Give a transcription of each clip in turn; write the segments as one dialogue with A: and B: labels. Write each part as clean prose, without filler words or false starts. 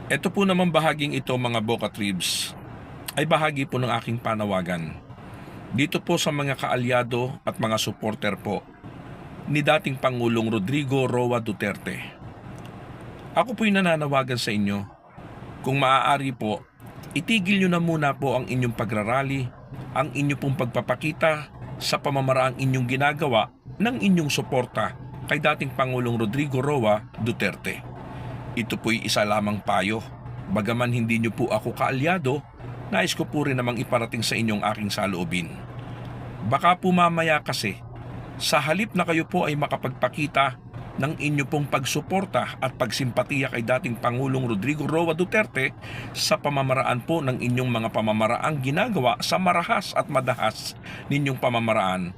A: Ito po naman bahaging ito mga Boca Tribs ay bahagi po ng aking panawagan. Dito po sa mga kaalyado at mga supporter po ni dating Pangulong Rodrigo Roa Duterte. Ako po'y nananawagan sa inyo, kung maaari po, itigil nyo na muna po ang inyong pagrarally, ang inyong pong pagpapakita sa pamamaraang inyong ginagawa ng inyong suporta kay dating Pangulong Rodrigo Roa Duterte. Ito po'y isa lamang payo. Bagaman hindi nyo po ako kaalyado, nais ko po rin namang iparating sa inyong aking saloobin. Baka po mamaya kasi, sa halip na kayo po ay makapagpakita ng inyo pong pagsuporta at pagsimpatiya kay dating Pangulong Rodrigo Roa Duterte sa pamamaraan po ng inyong mga pamamaraang ginagawa sa marahas at madahas ninyong pamamaraan,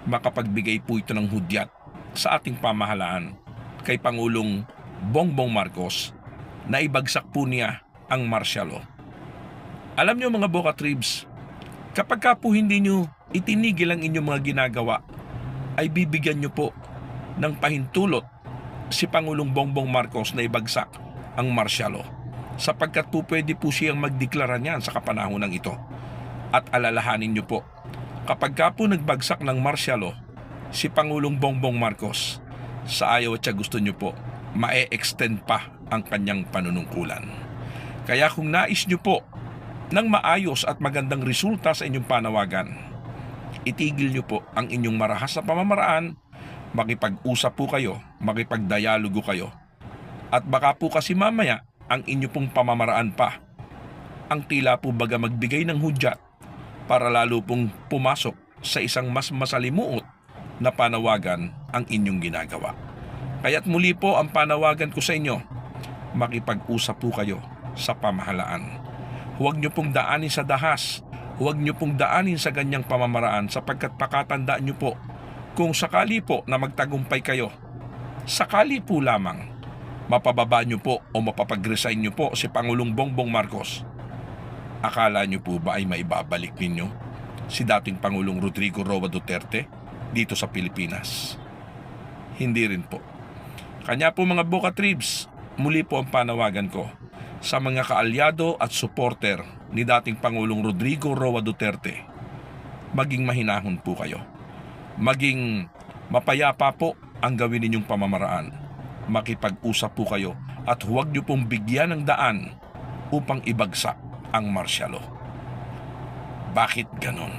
A: makapagbigay po ito ng hudyat sa ating pamahalaan kay Pangulong Bongbong Marcos na ibagsak po niya ang martial law. Alam nyo mga Boca Tribs, kapag ka po hindi nyo itinigil ang inyong mga ginagawa, ay bibigyan nyo po ng pahintulot si Pangulong Bongbong Marcos na ibagsak ang martial law, sapagkat po pwede po siyang magdeklara niyan sa kapanahonan ito. At alalahanin nyo po, kapag ka po nagbagsak ng martial law si Pangulong Bongbong Marcos, sa ayaw at siya gusto nyo po, ma-extend pa ang kanyang panunungkulan. Kaya kung nais nyo po ng maayos at magandang resulta sa inyong panawagan, itigil nyo po ang inyong marahas na pamamaraan, makipag-usap po kayo, makipagdialogo kayo. At baka po kasi mamaya ang inyo pong pamamaraan pa ang tila po baga magbigay ng hudyat para lalo pong pumasok sa isang mas masalimuot na panawagan ang inyong ginagawa. Kaya't muli po ang panawagan ko sa inyo, makipag-usap po kayo sa pamahalaan. Huwag nyo pong daanin sa dahas, huwag nyo pong daanin sa ganyang pamamaraan, sapagkat pakatandaan nyo po, kung sakali po na magtagumpay kayo, sakali po lamang mapababa nyo po o mapapag-resign nyo po si Pangulong Bongbong Marcos, akala nyo po ba ay maibabalik ninyo si dating Pangulong Rodrigo Roa Duterte dito sa Pilipinas? Hindi rin po. Kanya po mga Boca Tribs, muli po ang panawagan ko sa mga kaalyado at supporter ni dating Pangulong Rodrigo Roa Duterte, maging mahinahon po kayo. Maging mapayapa po ang gawin ninyong pamamaraan. Makipag-usap po kayo at huwag niyo pong bigyan ng daan upang ibagsak ang martial law. Bakit ganon?